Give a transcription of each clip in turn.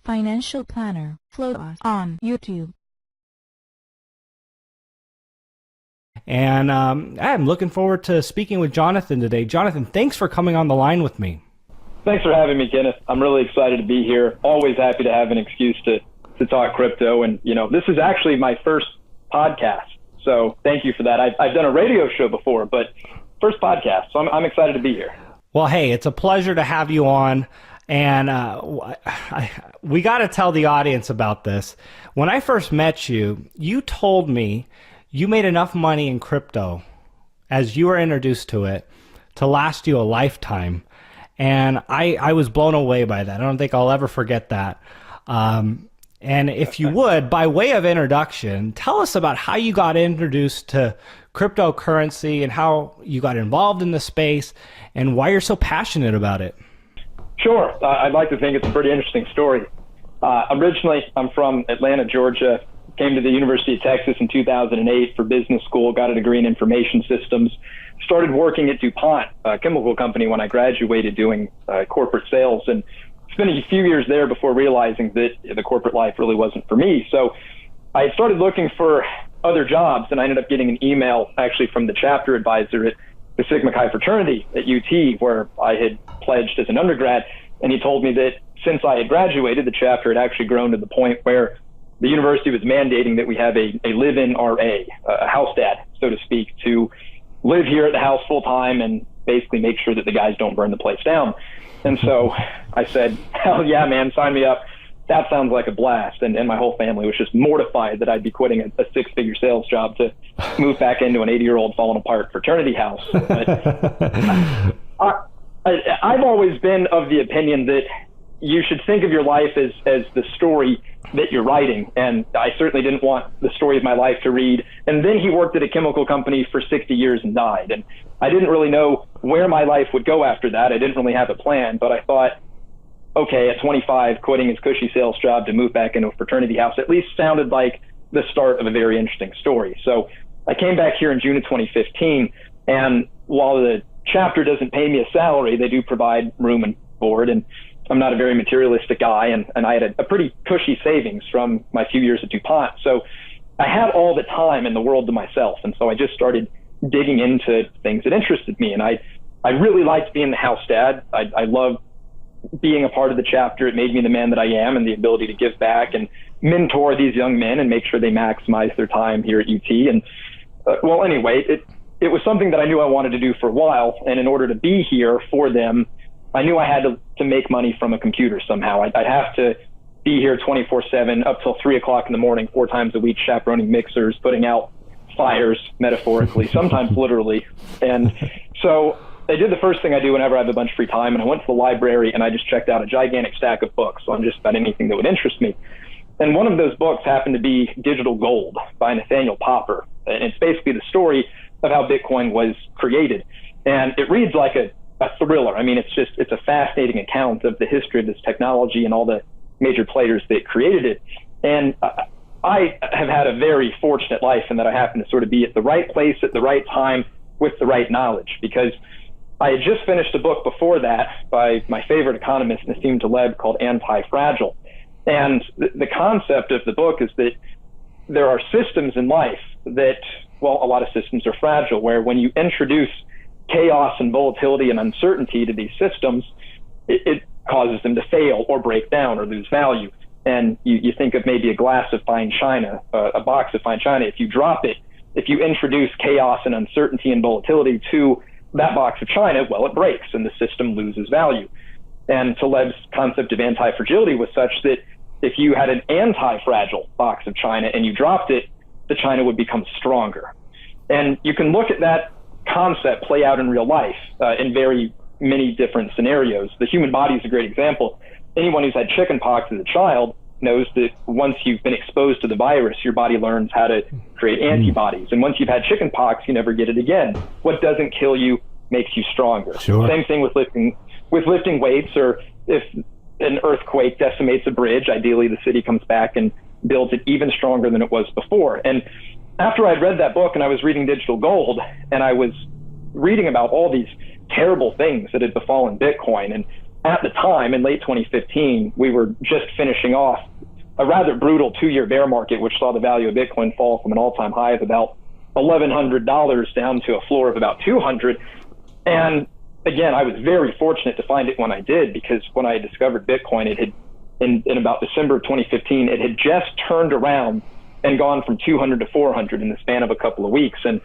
Financial Planner, follow us on YouTube. And I'm looking forward to speaking with Jonathan today. Jonathan, thanks for coming on the line with me. Thanks for having me, Kenneth. I'm really excited to be here. Always happy to have an excuse to talk crypto. And, this is actually my first podcast. So thank you for that. I've done a radio show before, but first podcast. So I'm excited to be here. Well, hey, it's a pleasure to have you on. And we got to tell the audience about this. When I first met you, you told me you made enough money in crypto as you were introduced to it to last you a lifetime. And I was blown away by that. I don't think I'll ever forget that. And if you would, by way of introduction, tell us about how you got introduced to cryptocurrency and how you got involved in the space and why you're so passionate about it. Sure. I'd like to think it's a pretty interesting story. Originally, I'm from Atlanta, Georgia. Came to the University of Texas in 2008 for business school, got a degree in information systems, started working at DuPont, a chemical company, when I graduated doing corporate sales, and spent a few years there before realizing that the corporate life really wasn't for me. So I started looking for other jobs, and I ended up getting an email actually from the chapter advisor at the Sigma Chi fraternity at UT, where I had pledged as an undergrad, and he told me that since I had graduated, the chapter had actually grown to the point where the university was mandating that we have a live-in RA, a house dad, so to speak, to live here at the house full time and basically make sure that the guys don't burn the place down. And so I said, hell yeah, man, sign me up. That sounds like a blast. And my whole family was just mortified that I'd be quitting a six-figure sales job to move back into an 80-year-old falling apart fraternity house. But I've always been of the opinion that you should think of your life as the story that you're writing. And I certainly didn't want the story of my life to read, and then he worked at a chemical company for 60 years and died. And I didn't really know where my life would go after that. I didn't really have a plan, but I thought, okay, at 25, quitting his cushy sales job to move back into a fraternity house at least sounded like the start of a very interesting story. So I came back here in June of 2015, and while the chapter doesn't pay me a salary, they do provide room and board, and I'm not a very materialistic guy, and I had a pretty cushy savings from my few years at DuPont. So I had all the time in the world to myself, and so I just started digging into things that interested me, and I really liked being the house dad. I loved being a part of the chapter. It made me the man that I am, and the ability to give back and mentor these young men and make sure they maximize their time here at UT. And well, anyway, it was something that I knew I wanted to do for a while, and in order to be here for them, I knew I had to make money from a computer somehow. I'd have to be here 24/7 up till 3 o'clock in the morning, 4 times a week, chaperoning mixers, putting out fires, metaphorically, sometimes literally. And so I did the first thing I do whenever I have a bunch of free time, and I went to the library and I just checked out a gigantic stack of books on just about anything that would interest me. And one of those books happened to be Digital Gold by Nathaniel Popper. And it's basically the story of how Bitcoin was created. And it reads like a thriller. I mean, it's a fascinating account of the history of this technology and all the major players that created it. And I have had a very fortunate life in that I happen to sort of be at the right place at the right time with the right knowledge, because I had just finished a book before that by my favorite economist, Nassim Taleb, called Anti-Fragile. And the concept of the book is that there are systems in life that, well, a lot of systems are fragile, where when you introduce chaos and volatility and uncertainty to these systems, it causes them to fail or break down or lose value. And you think of maybe a glass of fine china, a box of fine china. If you drop it, if you introduce chaos and uncertainty and volatility to that box of china, well, it breaks and the system loses value. And Taleb's concept of anti-fragility was such that if you had an anti-fragile box of china and you dropped it, the china would become stronger. And you can look at that concept play out in real life in very many different scenarios. The human body is a great example. Anyone who's had chickenpox as a child knows that once you've been exposed to the virus, your body learns how to create antibodies. And once you've had chickenpox, you never get it again. What doesn't kill you makes you stronger. Sure. Same thing with lifting weights, or if an earthquake decimates a bridge, ideally the city comes back and builds it even stronger than it was before. And after I'd read that book and I was reading Digital Gold, and I was reading about all these terrible things that had befallen Bitcoin, and at the time, in late 2015, we were just finishing off a rather brutal 2-year bear market, which saw the value of Bitcoin fall from an all-time high of about $1,100 down to a floor of about $200. And again, I was very fortunate to find it when I did, because when I discovered Bitcoin, it had, in about December of 2015, it had just turned around and gone from 200 to 400 in the span of a couple of weeks. And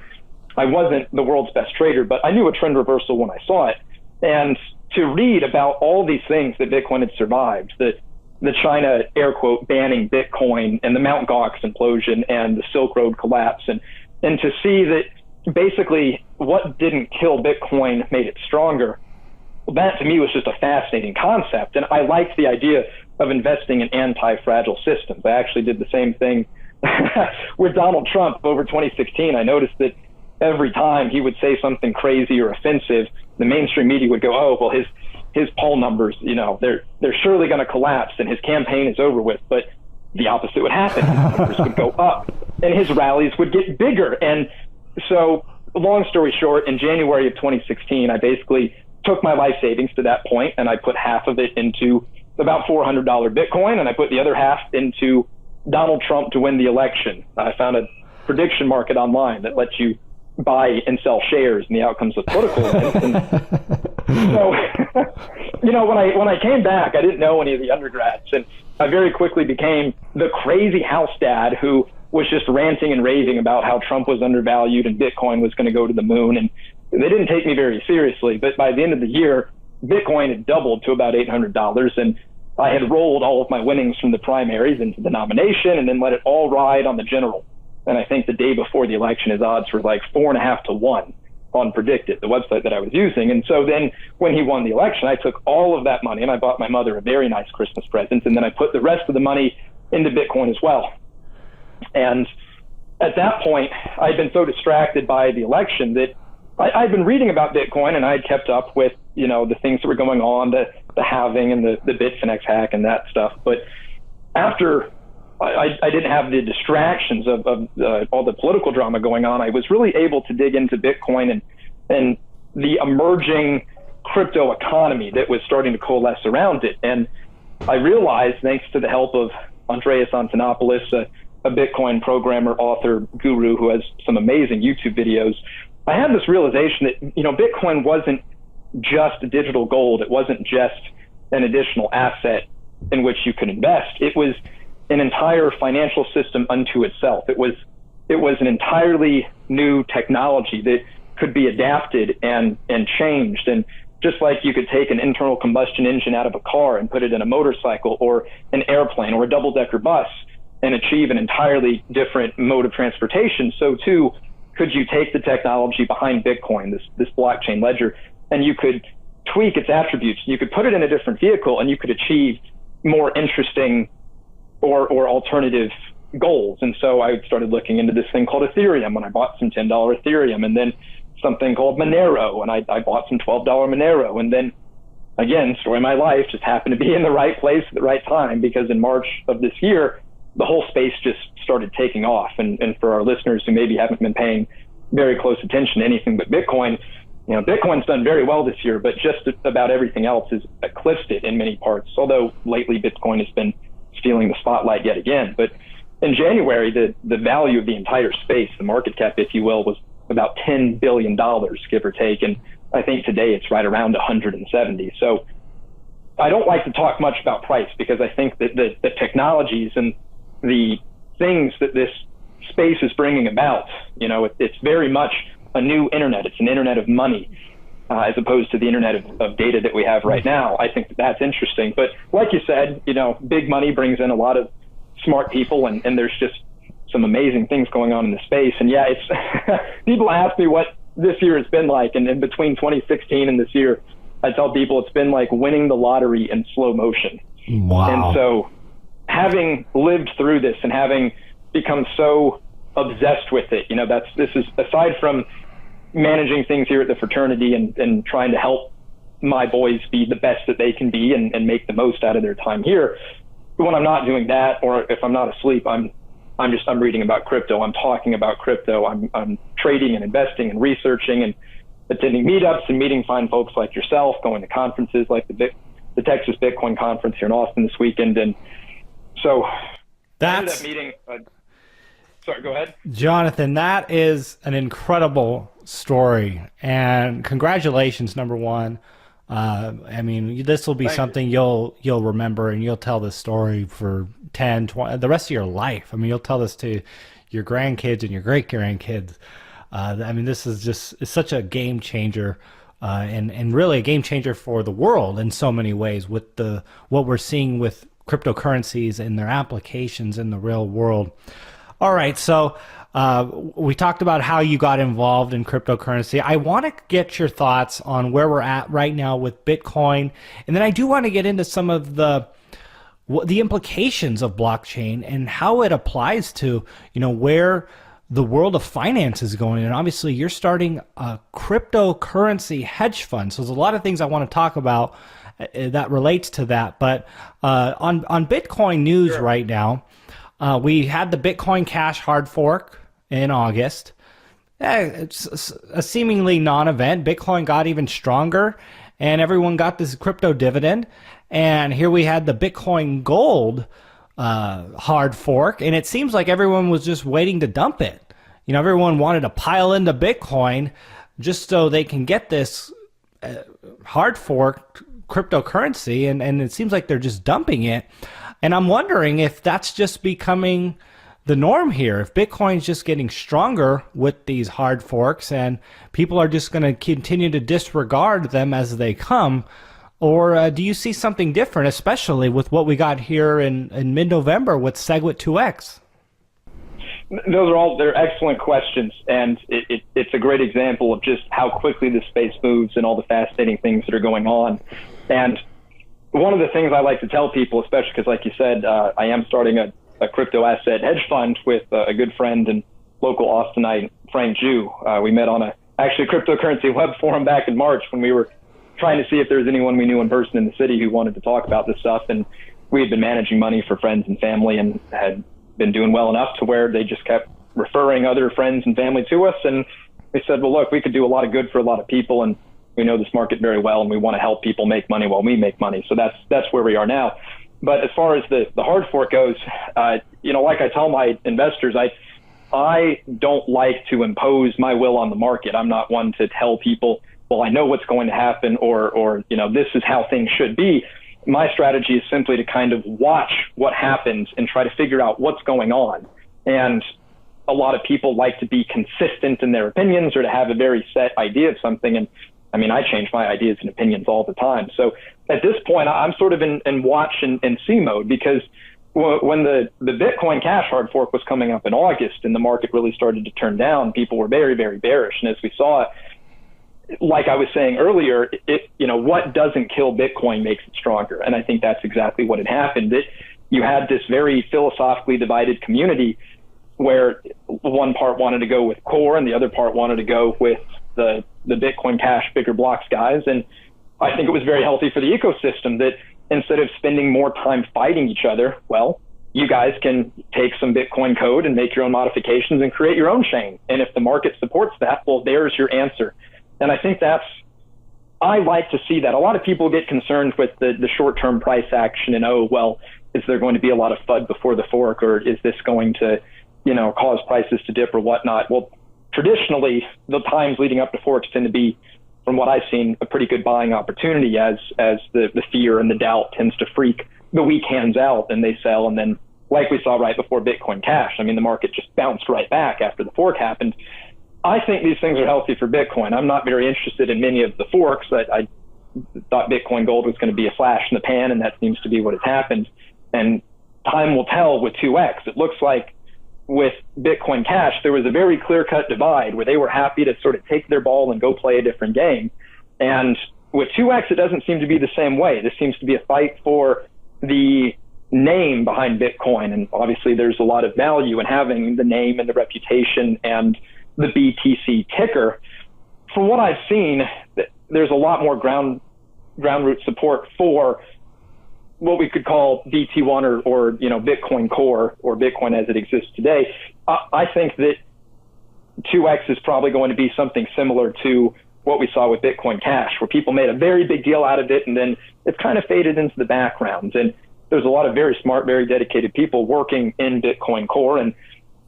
I wasn't the world's best trader, but I knew a trend reversal when I saw it. And to read about all these things that Bitcoin had survived, the China, air quote, banning Bitcoin, and the Mt. Gox implosion and the Silk Road collapse, and to see that basically what didn't kill Bitcoin made it stronger, well, that to me was just a fascinating concept. And I liked the idea of investing in anti-fragile systems. I actually did the same thing with Donald Trump over 2016. I noticed that every time he would say something crazy or offensive, the mainstream media would go, oh, well, his poll numbers, they're surely going to collapse and his campaign is over with. But the opposite would happen. His numbers would go up and his rallies would get bigger. And so, long story short, in January of 2016, I basically took my life savings to that point and I put half of it into about $400 Bitcoin, and I put the other half into Donald Trump to win the election. I found a prediction market online that lets you buy and sell shares in the outcomes of political events. And so, when I came back, I didn't know any of the undergrads, and I very quickly became the crazy house dad who was just ranting and raving about how Trump was undervalued and Bitcoin was going to go to the moon. And they didn't take me very seriously, but by the end of the year, Bitcoin had doubled to about $800, and I had rolled all of my winnings from the primaries into the nomination and then let it all ride on the general. And I think the day before the election, his odds were like 4.5 to 1 on Predicted, the website that I was using. And so then when he won the election, I took all of that money and I bought my mother a very nice Christmas present. And then I put the rest of the money into Bitcoin as well. And at that point, I'd been so distracted by the election that I'd been reading about Bitcoin and I'd kept up with, the things that were going on, the halving and the Bitfinex hack and that stuff. But after I didn't have the distractions of all the political drama going on, I was really able to dig into Bitcoin and the emerging crypto economy that was starting to coalesce around it. And I realized, thanks to the help of Andreas Antonopoulos, a Bitcoin programmer, author, guru who has some amazing YouTube videos, I had this realization that, Bitcoin wasn't just digital gold. It wasn't just an additional asset in which you could invest. It was an entire financial system unto itself. It was an entirely new technology that could be adapted and changed. And just like you could take an internal combustion engine out of a car and put it in a motorcycle or an airplane or a double-decker bus and achieve an entirely different mode of transportation, so too could you take the technology behind Bitcoin, this blockchain ledger, and you could tweak its attributes. You could put it in a different vehicle and you could achieve more interesting or alternative goals. And so I started looking into this thing called Ethereum, and I bought some $10 Ethereum, and then something called Monero, and I bought some $12 Monero. And then again, story of my life, just happened to be in the right place at the right time, because in March of this year, the whole space just started taking off. And for our listeners who maybe haven't been paying very close attention to anything but Bitcoin, Bitcoin's done very well this year, but just about everything else has eclipsed it in many parts, although lately Bitcoin has been stealing the spotlight yet again. But in January, the value of the entire space, the market cap, if you will, was about $10 billion, give or take. And I think today it's right around 170. So I don't like to talk much about price, because I think that the technologies and the things that this space is bringing about, it's very much a new internet. It's an internet of money, as opposed to the internet of data that we have right now. I think that's interesting. But like you said, big money brings in a lot of smart people, and there's just some amazing things going on in the space. And yeah, it's people ask me what this year has been like, and in between 2016 and this year, I tell people it's been like winning the lottery in slow motion. Wow. And so having lived through this and having become so obsessed with it, this is aside from managing things here at the fraternity and trying to help my boys be the best that they can be and make the most out of their time here. But when I'm not doing that, or if I'm not asleep, I'm reading about crypto. I'm talking about crypto. I'm trading and investing and researching and attending meetups and meeting fine folks like yourself, going to conferences like the the Texas Bitcoin conference here in Austin this weekend. And so that's that meeting. Sorry, go ahead. Jonathan, that is an incredible story, and congratulations, number one. I mean, this will be something you'll remember, and you'll tell this story for 10, 20, the rest of your life. I mean, you'll tell this to your grandkids and your great-grandkids. I mean, this is just it's such a game changer, and really a game changer for the world in so many ways with what we're seeing with cryptocurrencies and their applications in the real world. All right, so we talked about how you got involved in cryptocurrency. I want to get your thoughts on where we're at right now with Bitcoin, and then I do want to get into some of the implications of blockchain and how it applies to, where the world of finance is going. And obviously, you're starting a cryptocurrency hedge fund, so there's a lot of things I want to talk about that relates to that. But on Bitcoin news right now. We had the Bitcoin Cash hard fork in August. It's a seemingly non-event. Bitcoin got even stronger, and everyone got this crypto dividend. And here we had the Bitcoin Gold hard fork, and it seems like everyone was just waiting to dump it. Everyone wanted to pile into Bitcoin just so they can get this hard fork cryptocurrency, and it seems like they're just dumping it. And I'm wondering if that's just becoming the norm here, if Bitcoin's just getting stronger with these hard forks and people are just going to continue to disregard them as they come, or do you see something different, especially with what we got here in mid-November with SegWit 2X? They're excellent questions, and it's a great example of just how quickly the space moves and all the fascinating things that are going on. And one of the things I like to tell people, especially because, like you said, I am starting a crypto asset hedge fund with a good friend and local Austinite, Frank Jew. We met on a cryptocurrency web forum back in March when we were trying to see if there was anyone we knew in person in the city who wanted to talk about this stuff. And we had been managing money for friends and family and had been doing well enough to where they just kept referring other friends and family to us. And we said, well, look, we could do a lot of good for a lot of people, and we know this market very well, and we want to help people make money while we make money. So that's where we are now. But as far as the hard fork goes, like I tell my investors, I don't like to impose my will on the market. I'm not one to tell people, well, I know what's going to happen, or this is how things should be. My strategy is simply to kind of watch what happens and try to figure out what's going on. And a lot of people like to be consistent in their opinions or to have a very set idea of something. And I mean, I change my ideas and opinions all the time. So at this point, I'm sort of in watch and see mode, because when the Bitcoin Cash hard fork was coming up in August and the market really started to turn down, people were very, very bearish. And as we saw, like I was saying earlier, what doesn't kill Bitcoin makes it stronger. And I think that's exactly what had happened. That you had this very philosophically divided community where one part wanted to go with core and the other part wanted to go with the Bitcoin Cash bigger blocks guys. And I think it was very healthy for the ecosystem that instead of spending more time fighting each other, well, you guys can take some Bitcoin code and make your own modifications and create your own chain. And if the market supports that, well, there's your answer. And I think I like to see that. A lot of people get concerned with the short-term price action and, is there going to be a lot of FUD before the fork, or is this going to, cause prices to dip or whatnot? Well, traditionally, the times leading up to forks tend to be, from what I've seen, a pretty good buying opportunity as the fear and the doubt tends to freak the weak hands out and they sell. And then, like we saw right before Bitcoin Cash, the market just bounced right back after the fork happened. I think these things are healthy for Bitcoin. I'm not very interested in many of the forks. I thought Bitcoin Gold was going to be a flash in the pan, and that seems to be what has happened. And time will tell with 2X. It looks like with Bitcoin Cash, there was a very clear-cut divide where they were happy to sort of take their ball and go play a different game. And with 2X, it doesn't seem to be the same way. This seems to be a fight for the name behind Bitcoin. And obviously, there's a lot of value in having the name and the reputation and the BTC ticker. From what I've seen, there's a lot more ground root support for what we could call BT1 or Bitcoin Core or Bitcoin as it exists today. I think that 2X is probably going to be something similar to what we saw with Bitcoin Cash, where people made a very big deal out of it, and then it's kind of faded into the background. And there's a lot of very smart, very dedicated people working in Bitcoin Core. And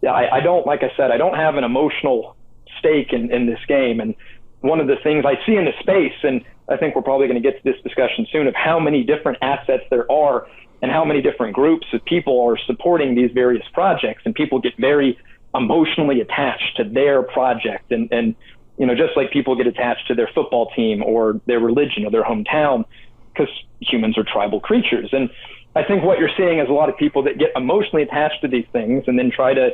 I don't, like I said, I don't have an emotional stake in this game. And one of the things I see in the space, and I think we're probably going to get to this discussion soon, of how many different assets there are and how many different groups of people are supporting these various projects, and people get very emotionally attached to their project. And you know, just like people get attached to their football team or their religion or their hometown, because humans are tribal creatures. And I think what you're seeing is a lot of people that get emotionally attached to these things and then try to,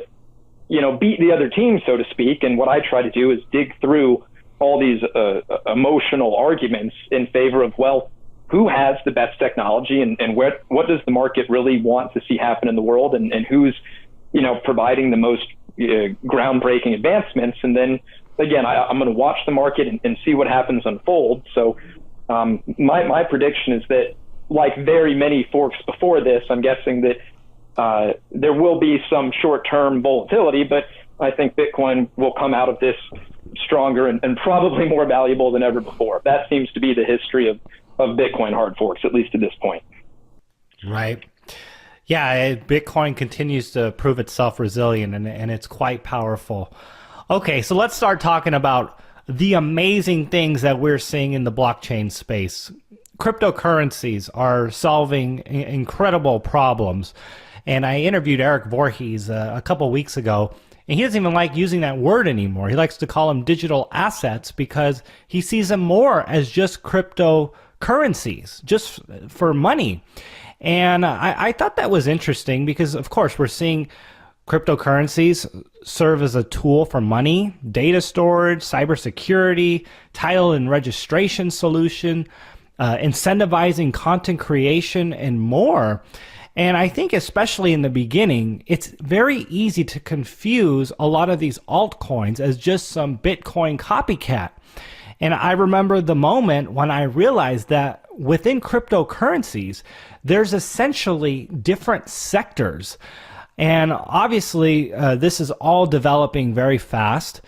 you know, beat the other team, so to speak. And what I try to do is dig through all these emotional arguments in favor of, well, who has the best technology, and what does the market really want to see happen in the world, and who's, you know, providing the most groundbreaking advancements. And then again, I'm going to watch the market and see what happens unfold. So my prediction is that, like very many forks before this, I'm guessing that there will be some short-term volatility, but I think Bitcoin will come out of this stronger and probably more valuable than ever before. That seems to be the history of Bitcoin hard forks, at least at this point. Right. Yeah, Bitcoin continues to prove itself resilient, and it's quite powerful. Okay, so let's start talking about the amazing things that we're seeing in the blockchain space. Cryptocurrencies are solving incredible problems. And I interviewed Eric Voorhees a couple weeks ago, and he doesn't even like using that word anymore. He likes to call them digital assets because he sees them more as just cryptocurrencies, just for money. And I thought that was interesting because, of course, we're seeing cryptocurrencies serve as a tool for money, data storage, cybersecurity, title and registration solution, incentivizing content creation, and more. And I think especially in the beginning, it's very easy to confuse a lot of these altcoins as just some Bitcoin copycat. And I remember the moment when I realized that within cryptocurrencies, there's essentially different sectors. And obviously, this is all developing very fast.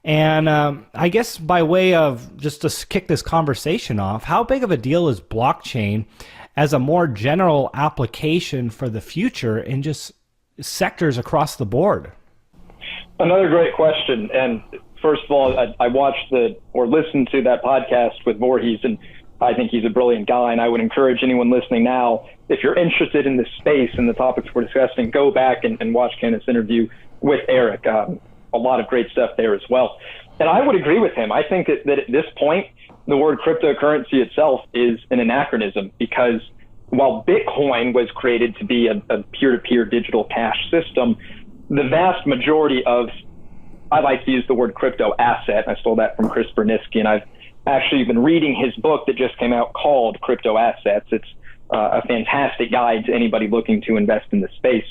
And I guess by way of just to kick this conversation off, how big of a deal is blockchain as a more general application for the future in just sectors across the board? Another great question. And first of all, I watched or listened to that podcast with Voorhees, and I think he's a brilliant guy. And I would encourage anyone listening now, if you're interested in this space and the topics we're discussing, go back and watch Kenneth's interview with Eric. A lot of great stuff there as well. And I would agree with him. I think that at this point, the word cryptocurrency itself is an anachronism, because while Bitcoin was created to be a peer-to-peer digital cash system, the vast majority of, I like to use the word crypto asset. I stole that from Chris Berniski, and I've actually been reading his book that just came out called Crypto Assets. It's a fantastic guide to anybody looking to invest in the space.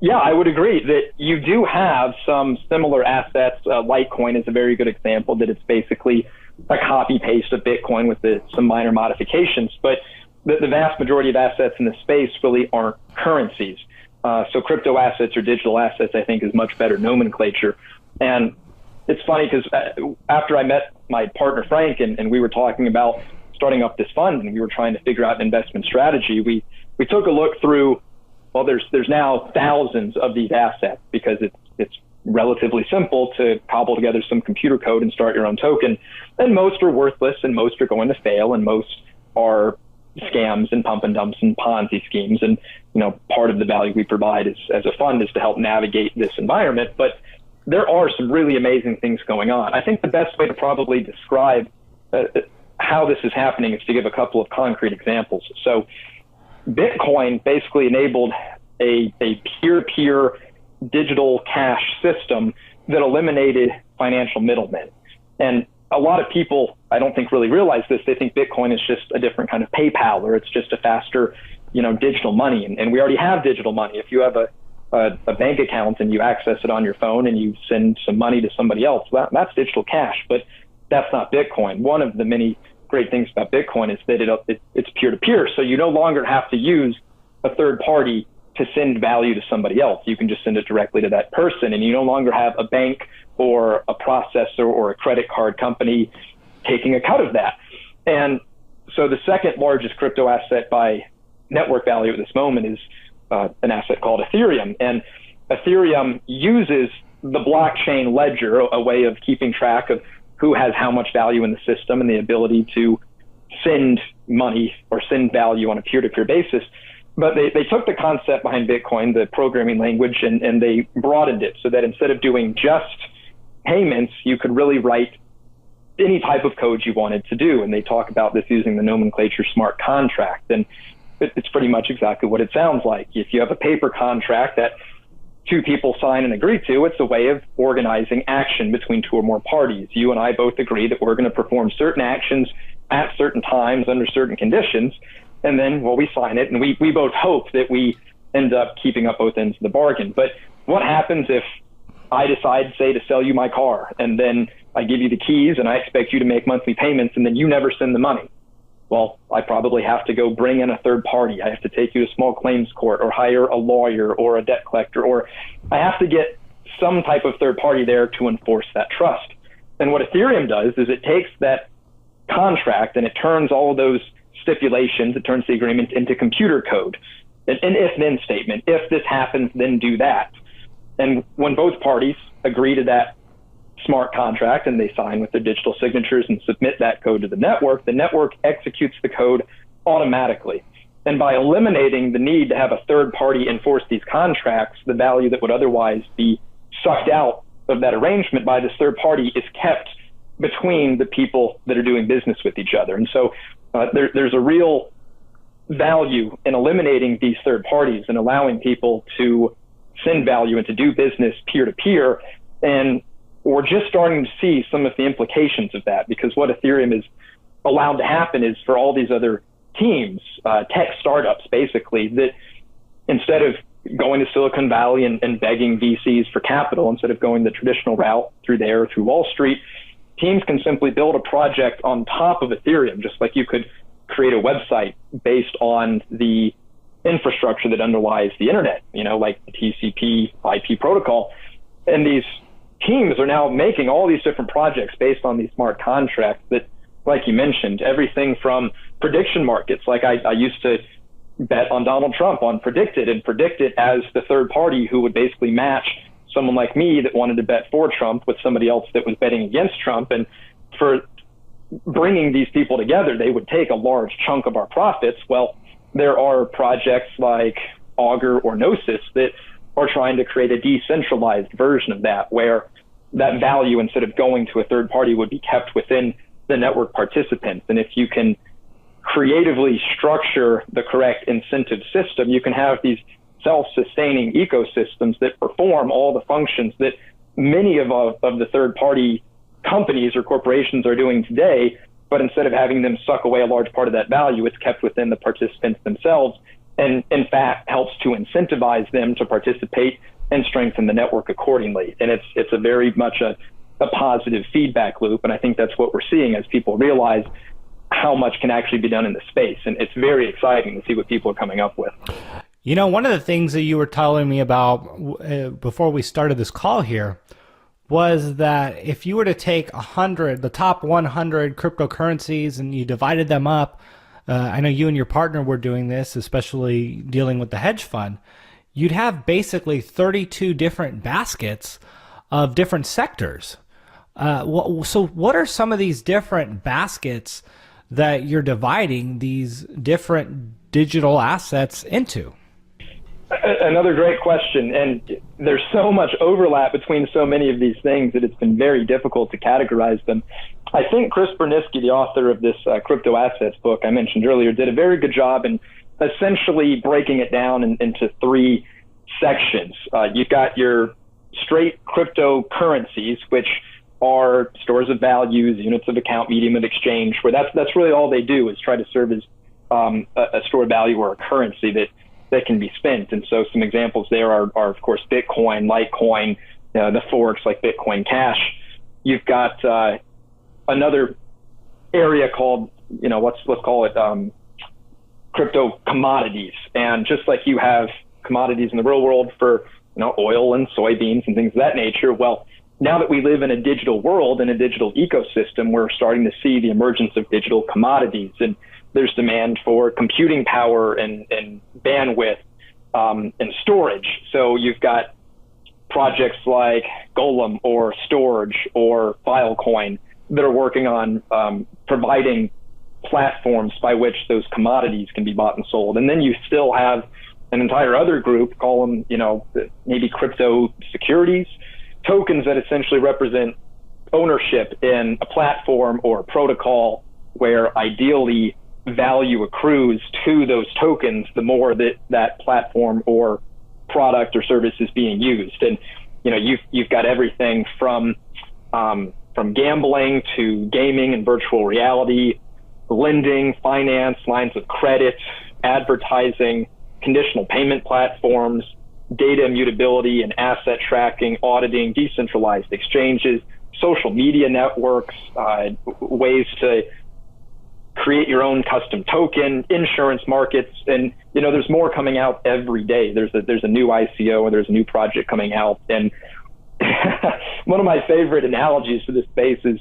Yeah, I would agree that you do have some similar assets. Litecoin is a very good example, that it's basically a copy paste of Bitcoin with some minor modifications. But the vast majority of assets in the space really aren't currencies. So crypto assets or digital assets, I think, is much better nomenclature. And it's funny because after I met my partner, Frank, and we were talking about starting up this fund, and we were trying to figure out an investment strategy, we took a look through, well, there's now thousands of these assets, because it's relatively simple to cobble together some computer code and start your own token. And most are worthless, and most are going to fail, and most are scams and pump and dumps and Ponzi schemes. And, you know, part of the value we provide as a fund is to help navigate this environment. But there are some really amazing things going on. I think the best way to probably describe how this is happening is to give a couple of concrete examples. So Bitcoin basically enabled a peer-to-peer digital cash system that eliminated financial middlemen. And a lot of people, I don't think, really realize this. They think Bitcoin is just a different kind of PayPal, or it's just a faster, digital money. And we already have digital money. If you have a bank account and you access it on your phone and you send some money to somebody else, that's digital cash. But that's not Bitcoin. One of the many great things about Bitcoin is that it's peer-to-peer. So you no longer have to use a third party to send value to somebody else. You can just send it directly to that person, and you no longer have a bank or a processor or a credit card company taking a cut of that. And so the second largest crypto asset by network value at this moment is an asset called Ethereum. And Ethereum uses the blockchain ledger, a way of keeping track of who has how much value in the system and the ability to send money or send value on a peer-to-peer basis. But they took the concept behind Bitcoin, the programming language, and they broadened it so that instead of doing just payments, you could really write any type of code you wanted to do. And they talk about this using the nomenclature smart contract. And it's pretty much exactly what it sounds like. If you have a paper contract that two people sign and agree to, it's a way of organizing action between two or more parties. You and I both agree that we're going to perform certain actions at certain times under certain conditions. And then, well, we sign it, and we both hope that we end up keeping up both ends of the bargain. But what happens if I decide, say, to sell you my car, and then I give you the keys, and I expect you to make monthly payments, and then you never send the money? Well, I probably have to go bring in a third party. I have to take you to small claims court or hire a lawyer or a debt collector, or I have to get some type of third party there to enforce that trust. And what Ethereum does is it takes that contract and it turns all of those stipulations, it turns the agreement into computer code, an if-then statement. If this happens, then do that. And when both parties agree to that smart contract and they sign with their digital signatures and submit that code to the network executes the code automatically. And by eliminating the need to have a third party enforce these contracts, the value that would otherwise be sucked out of that arrangement by this third party is kept between the people that are doing business with each other. And so there's a real value in eliminating these third parties and allowing people to send value and to do business peer-to-peer. And we're just starting to see some of the implications of that, because what Ethereum is allowed to happen is for all these other teams, tech startups basically, that instead of going to Silicon Valley and begging VCs for capital, instead of going the traditional route through Wall Street, teams can simply build a project on top of Ethereum, just like you could create a website based on the infrastructure that underlies the internet, like the TCP IP protocol. And these teams are now making all these different projects based on these smart contracts that, like you mentioned, everything from prediction markets. Like I used to bet on Donald Trump on Predicted and predict it as the third party who would basically match someone like me that wanted to bet for Trump with somebody else that was betting against Trump. And for bringing these people together, they would take a large chunk of our profits. Well, there are projects like Augur or Gnosis that are trying to create a decentralized version of that, where that value, instead of going to a third party, would be kept within the network participants. And if you can creatively structure the correct incentive system, you can have these self-sustaining ecosystems that perform all the functions that many of the third-party companies or corporations are doing today. But instead of having them suck away a large part of that value, it's kept within the participants themselves, and in fact helps to incentivize them to participate and strengthen the network accordingly. And it's a very much a positive feedback loop. And I think that's what we're seeing as people realize how much can actually be done in the space. And it's very exciting to see what people are coming up with. One of the things that you were telling me about before we started this call here was that if you were to take the top 100 cryptocurrencies, and you divided them up, I know you and your partner were doing this, especially dealing with the hedge fund, you'd have basically 32 different baskets of different sectors. So what are some of these different baskets that you're dividing these different digital assets into? Another great question. And there's so much overlap between so many of these things that it's been very difficult to categorize them. I think Chris Berniski, the author of this crypto assets book I mentioned earlier, did a very good job in essentially breaking it down into three sections. You've got your straight cryptocurrencies, which are stores of values, units of account, medium of exchange, where that's really all they do is try to serve as a store of value or a currency that can be spent. And so some examples there are of course, Bitcoin, Litecoin, the forks like Bitcoin Cash. You've got another area called, let's call it crypto commodities. And just like you have commodities in the real world for, oil and soybeans and things of that nature, well, now that we live in a digital world, in a digital ecosystem, we're starting to see the emergence of digital commodities, and there's demand for computing power and bandwidth and storage. So you've got projects like Golem or Storage or Filecoin that are working on providing platforms by which those commodities can be bought and sold. And then you still have an entire other group, call them, maybe crypto securities, tokens that essentially represent ownership in a platform or a protocol where ideally value accrues to those tokens the more that that platform or product or service is being used. And you've got everything from gambling to gaming and virtual reality, lending, finance, lines of credit, advertising, conditional payment platforms, data immutability and asset tracking, auditing, decentralized exchanges, social media networks, ways to create your own custom token, insurance markets, and there's more coming out every day. There's a new ICO or there's a new project coming out, and one of my favorite analogies for this space is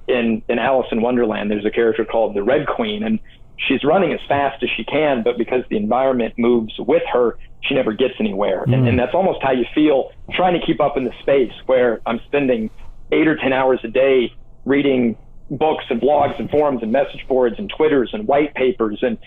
in Alice in Wonderland. There's a character called the Red Queen, and she's running as fast as she can, but because the environment moves with her, she never gets anywhere. And that's almost how you feel trying to keep up in the space where I'm spending 8 or 10 hours a day reading books and blogs and forums and message boards and Twitters and white papers. And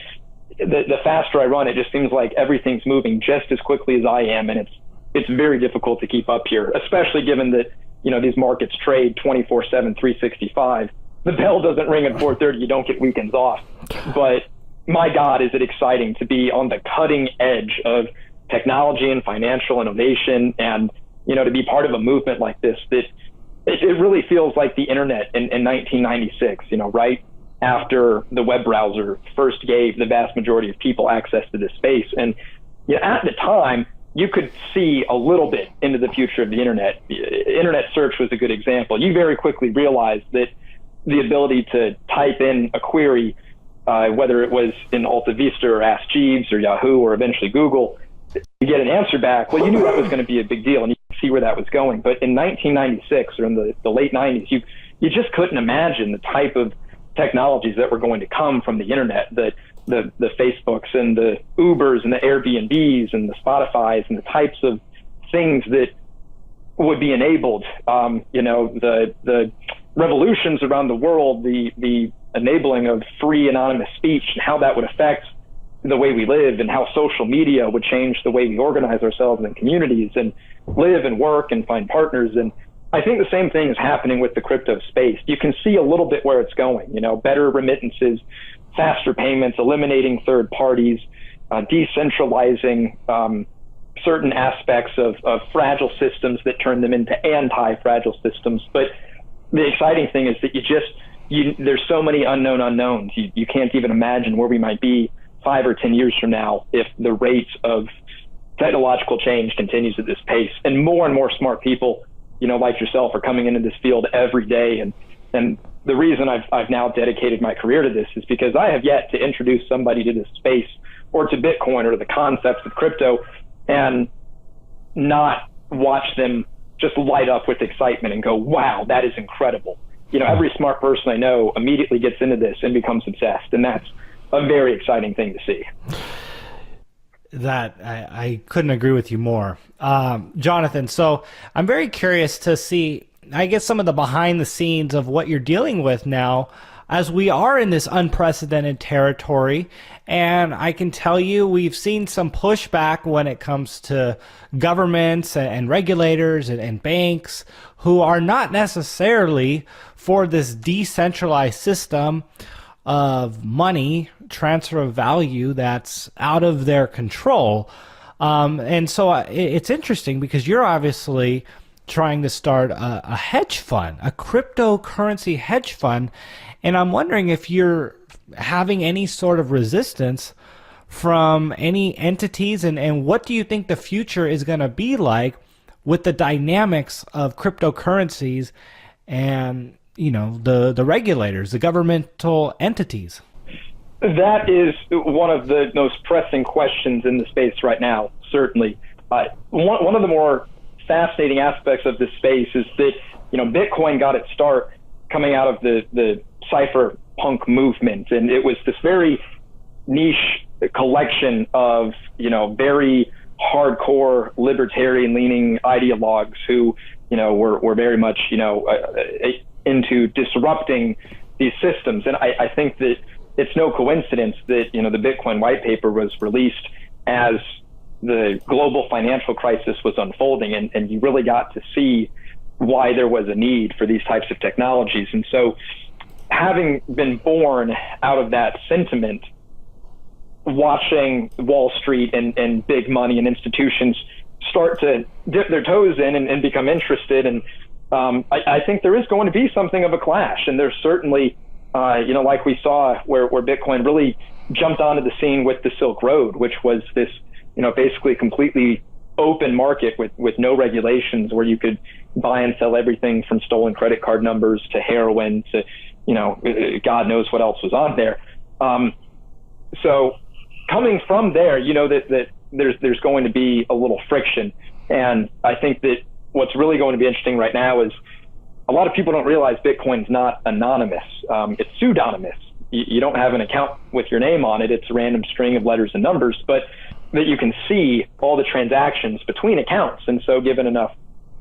the faster I run, it just seems like everything's moving just as quickly as I am. And it's very difficult to keep up here, especially given that, these markets trade 24/7, 365. The bell doesn't ring at 4:30. You don't get weekends off. But my God, is it exciting to be on the cutting edge of technology and financial innovation, and, to be part of a movement like this that it really feels like the internet in 1996, right after the web browser first gave the vast majority of people access to this space. And at the time, you could see a little bit into the future of the internet. Internet search was a good example. You very quickly realized that the ability to type in a query, whether it was in Alta Vista or Ask Jeeves or Yahoo or eventually Google, to get an answer back, well, you knew that was going to be a big deal, and you could see where that was going. But in 1996 or in the late 90s, you just couldn't imagine the type of technologies that were going to come from the internet, the Facebooks and the Ubers and the Airbnbs and the Spotifys and the types of things that would be enabled, the revolutions around the world, the enabling of free anonymous speech, and how that would affect the way we live, and how social media would change the way we organize ourselves in communities and live and work and find partners. And I think the same thing is happening with the crypto space. You can see a little bit where it's going, better remittances, faster payments, eliminating third parties, decentralizing certain aspects of fragile systems that turn them into anti-fragile systems. But the exciting thing is that there's so many unknown unknowns. You can't even imagine where we might be 5 or 10 years from now if the rate of technological change continues at this pace. And more smart people, like yourself, are coming into this field every day. And the reason I've now dedicated my career to this is because I have yet to introduce somebody to this space or to Bitcoin or to the concepts of crypto and not watch them just light up with excitement and go, wow, that is incredible. Every smart person I know immediately gets into this and becomes obsessed. And that's a very exciting thing to see. That I couldn't agree with you more. Jonathan, so I'm very curious to see, I guess, some of the behind the scenes of what you're dealing with now as we are in this unprecedented territory. And I can tell you we've seen some pushback when it comes to governments and regulators and banks who are not necessarily for this decentralized system of money, transfer of value that's out of their control. And so it's interesting because you're obviously trying to start a hedge fund, a cryptocurrency hedge fund. And I'm wondering if you're having any sort of resistance from any entities, and what do you think the future is going to be like with the dynamics of cryptocurrencies and, the regulators, the governmental entities? That is one of the most pressing questions in the space right now, certainly. One of the more fascinating aspects of this space is that, Bitcoin got its start coming out of the cypherpunk movement. And it was this very niche collection of, very hardcore libertarian leaning ideologues who, were very much, into disrupting these systems. And I think that it's no coincidence that, the Bitcoin white paper was released as the global financial crisis was unfolding, and you really got to see why there was a need for these types of technologies. And so, having been born out of that sentiment, watching Wall Street and big money and institutions start to dip their toes in and become interested, and I think there is going to be something of a clash. And there's certainly, like we saw where Bitcoin really jumped onto the scene with the Silk Road, which was this, basically completely open market with no regulations, where you could buy and sell everything from stolen credit card numbers to heroin to, God knows what else was on there. So coming from there, that there's going to be a little friction. And I think that what's really going to be interesting right now is a lot of people don't realize Bitcoin's not anonymous. It's pseudonymous. You don't have an account with your name on it. It's a random string of letters and numbers, but that you can see all the transactions between accounts. And so given enough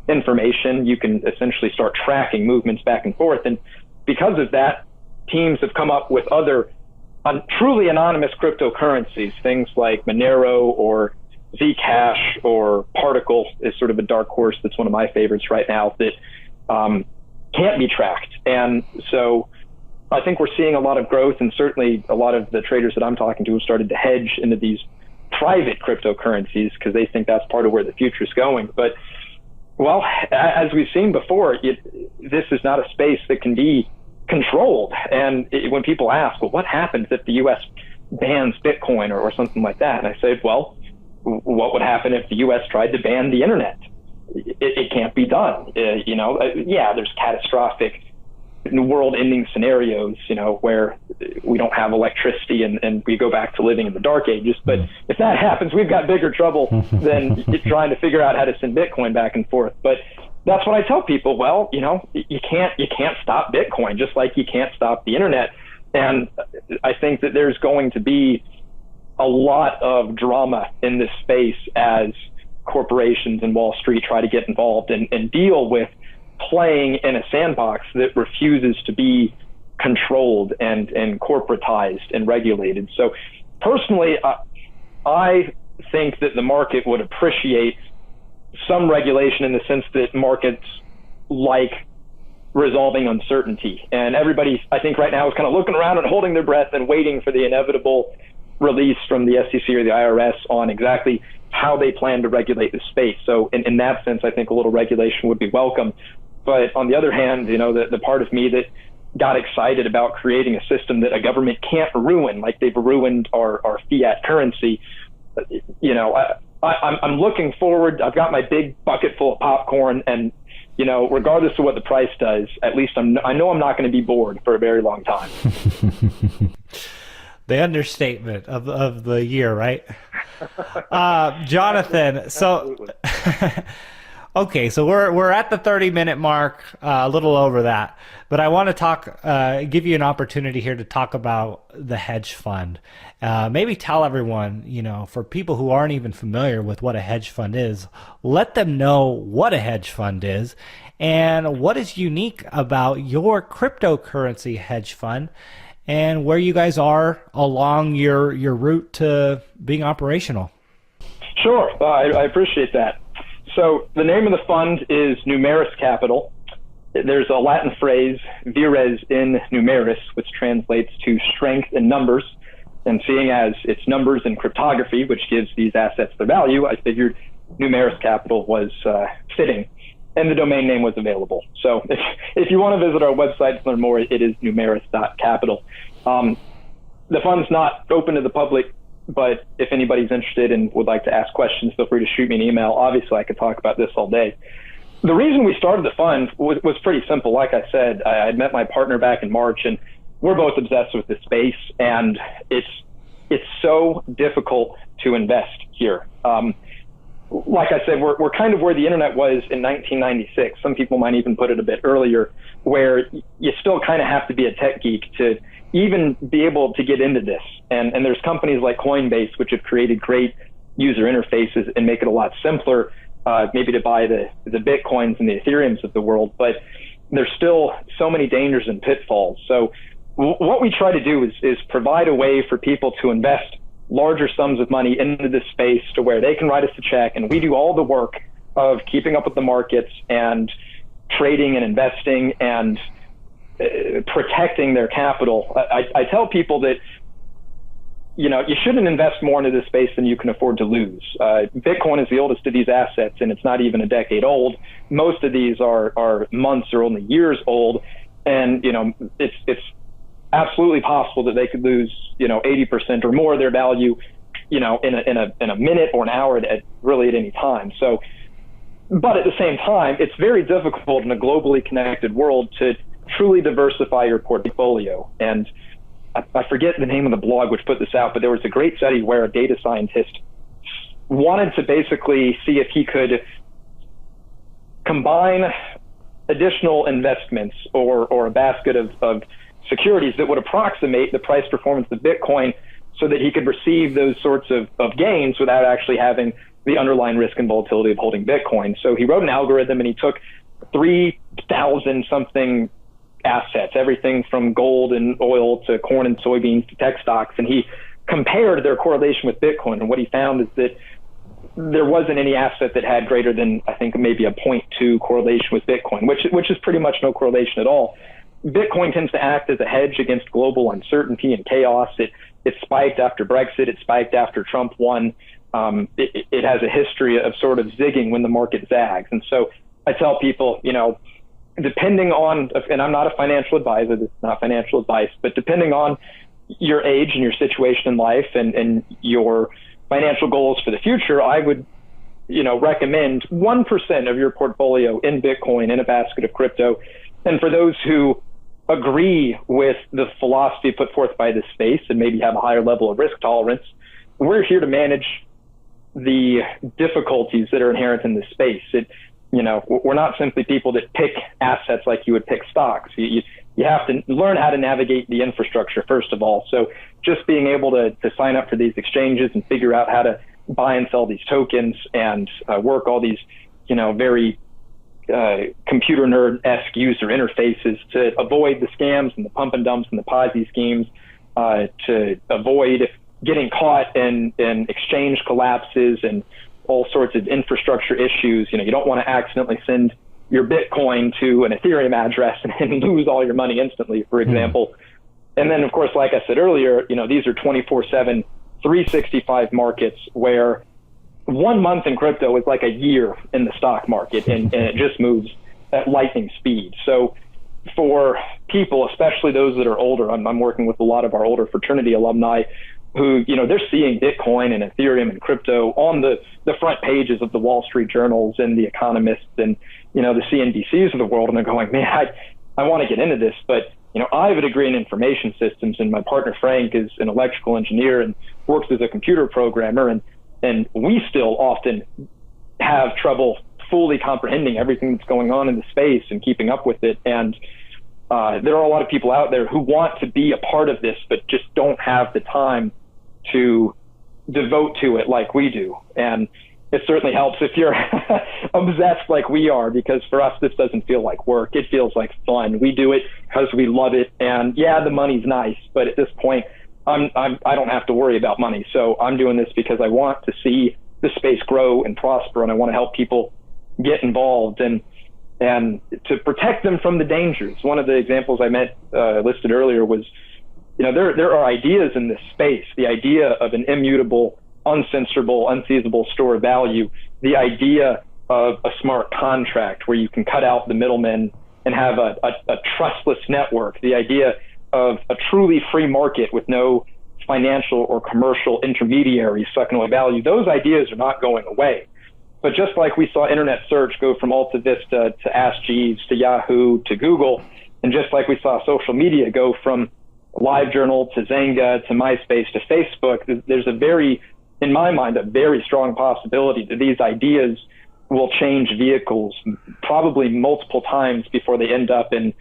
information, you can essentially start tracking movements back and forth. And because of that, teams have come up with other truly anonymous cryptocurrencies, things like Monero or Zcash or Particle is sort of a dark horse that's one of my favorites right now that can't be tracked. And so I think we're seeing a lot of growth, and certainly a lot of the traders that I'm talking to have started to hedge into these private cryptocurrencies because they think that's part of where the future is going. But, well, as we've seen before, this is not a space that can be controlled. And when people ask, well, what happens if the U.S. bans Bitcoin or something like that? And I say, well, what would happen if the U.S. tried to ban the internet? It can't be done. Yeah, there's catastrophic world-ending scenarios, where we don't have electricity and we go back to living in the dark ages. But if that happens, we've got bigger trouble than trying to figure out how to send Bitcoin back and forth. But that's what I tell people. Well, you can't stop Bitcoin, just like you can't stop the internet. And I think that there's going to be a lot of drama in this space as corporations and Wall Street try to get involved and deal with playing in a sandbox that refuses to be controlled and corporatized and regulated. So personally, I think that the market would appreciate some regulation in the sense that markets like resolving uncertainty. And everybody, I think right now, is kind of looking around and holding their breath and waiting for the inevitable release from the SEC or the IRS on exactly how they plan to regulate the space. So in that sense, I think a little regulation would be welcome. But on the other hand, the part of me that got excited about creating a system that a government can't ruin, like they've ruined our fiat currency, I'm looking forward. I've got my big bucket full of popcorn, and regardless of what the price does, at least I know I'm not going to be bored for a very long time. The understatement of the year, right? Jonathan, so okay, so we're at the 30-minute mark, a little over that, but I want to give you an opportunity here to talk about the hedge fund. Maybe tell everyone, for people who aren't even familiar with what a hedge fund is, let them know what a hedge fund is and what is unique about your cryptocurrency hedge fund and where you guys are along your route to being operational. Sure, I appreciate that. So the name of the fund is Numeris Capital. There's a Latin phrase, vires in numeris, which translates to strength in numbers. And seeing as it's numbers in cryptography, which gives these assets their value, I figured Numeris Capital was fitting, and the domain name was available. So if you want to visit our website to learn more, it is numeris.capital. The fund's not open to the public, but if anybody's interested and would like to ask questions, feel free to shoot me an email. Obviously, I could talk about this all day. The reason we started the fund was pretty simple. Like I said, I had met my partner back in March, and we're both obsessed with this space, and it's so difficult to invest here. like I said, we're kind of where the internet was in 1996. Some people might even put it a bit earlier, where you still kind of have to be a tech geek to even be able to get into this. And there's companies like Coinbase, which have created great user interfaces and make it a lot simpler, maybe to buy the Bitcoins and the Ethereums of the world. But there's still so many dangers and pitfalls. So what we try to do is provide a way for people to invest larger sums of money into this space to where they can write us a check, and we do all the work of keeping up with the markets and trading and investing and protecting their capital. I tell people that, you shouldn't invest more into this space than you can afford to lose. Bitcoin is the oldest of these assets, and it's not even a decade old. Most of these are months or only years old, and it's absolutely possible that they could lose 80% or more of their value in a minute or an hour at any time. So, but at the same time, it's very difficult in a globally connected world to truly diversify your portfolio. And I forget the name of the blog which put this out, but there was a great study where a data scientist wanted to basically see if he could combine additional investments or a basket of securities that would approximate the price performance of Bitcoin so that he could receive those sorts of gains without actually having the underlying risk and volatility of holding Bitcoin. So he wrote an algorithm, and he took 3,000 something assets, everything from gold and oil to corn and soybeans to tech stocks, and he compared their correlation with Bitcoin. And what he found is that there wasn't any asset that had greater than, I think, maybe a 0.2 correlation with Bitcoin, which is pretty much no correlation at all. Bitcoin tends to act as a hedge against global uncertainty and chaos. It spiked after Brexit. It spiked after Trump won. It has a history of sort of zigging when the market zags. And so I tell people, depending on, and I'm not a financial advisor, this is not financial advice, but depending on your age and your situation in life and your financial goals for the future, I would, recommend 1% of your portfolio in Bitcoin in a basket of crypto. And for those who agree with the philosophy put forth by this space and maybe have a higher level of risk tolerance, we're here to manage the difficulties that are inherent in this space. We're not simply people that pick assets like you would pick stocks. You have to learn how to navigate the infrastructure, first of all. So just being able to sign up for these exchanges and figure out how to buy and sell these tokens and work all these, very computer nerd-esque user interfaces to avoid the scams and the pump and dumps and the Ponzi schemes, to avoid getting caught in exchange collapses and all sorts of infrastructure issues. You don't want to accidentally send your Bitcoin to an Ethereum address and lose all your money instantly, for example. And then, of course, like I said earlier, these are 24/7, 365 markets where 1 month in crypto is like a year in the stock market, and it just moves at lightning speed. So for people, especially those that are older, I'm working with a lot of our older fraternity alumni who, they're seeing Bitcoin and Ethereum and crypto on the front pages of the Wall Street journals and the economists and, the CNBCs of the world. And they're going, man, I want to get into this, but, I have a degree in information systems, and my partner Frank is an electrical engineer and works as a computer programmer. And we still often have trouble fully comprehending everything that's going on in the space and keeping up with it. And there are a lot of people out there who want to be a part of this, but just don't have the time to devote to it like we do. And it certainly helps if you're obsessed like we are, because for us, this doesn't feel like work. It feels like fun. We do it because we love it. And yeah, the money's nice, but at this point, I don't have to worry about money. So I'm doing this because I want to see the space grow and prosper, and I want to help people get involved and to protect them from the dangers. One of the examples I listed earlier was, there are ideas in this space, the idea of an immutable, uncensorable, unseizable store of value, the idea of a smart contract where you can cut out the middlemen and have a trustless network, the idea of a truly free market with no financial or commercial intermediaries sucking away value. Those ideas are not going away. But just like we saw internet search go from Alta Vista to Ask Jeeves to Yahoo to Google, and just like we saw social media go from LiveJournal to Zynga to MySpace to Facebook, there's a very in my mind, a very strong possibility that these ideas will change vehicles probably multiple times before they end up in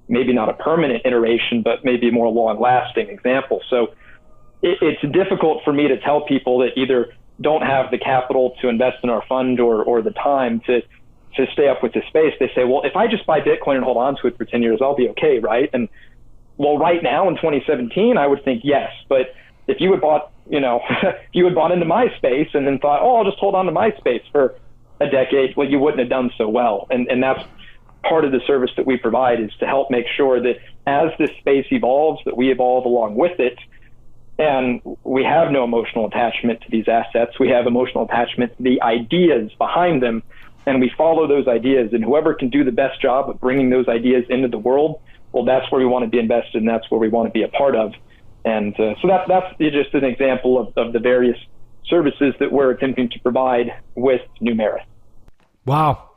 maybe not a permanent iteration, but maybe a more long-lasting example. So it's difficult for me to tell people that either don't have the capital to invest in our fund or the time to stay up with the space. They say, well, if I just buy Bitcoin and hold on to it for 10 years, I'll be okay, right? And well, right now in 2017, I would think yes. But if you had bought, if you had bought into MySpace and then thought, oh, I'll just hold on to MySpace for a decade, well, you wouldn't have done so well. And that's part of the service that we provide, is to help make sure that as this space evolves, that we evolve along with it. And we have no emotional attachment to these assets. We have emotional attachment to the ideas behind them, and we follow those ideas. And whoever can do the best job of bringing those ideas into the world, well, that's where we want to be invested, and that's where we want to be a part of. And so that's just an example of the various services that we're attempting to provide with Numeris. Wow.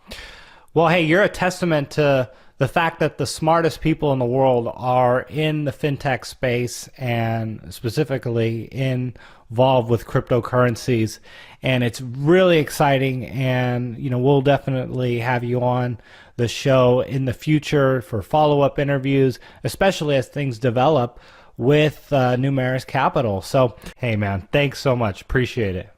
Well, hey, you're a testament to the fact that the smartest people in the world are in the fintech space, and specifically involved with cryptocurrencies. And it's really exciting. And, we'll definitely have you on the show in the future for follow-up interviews, especially as things develop with Numeris Capital. So, hey, man, thanks so much. Appreciate it.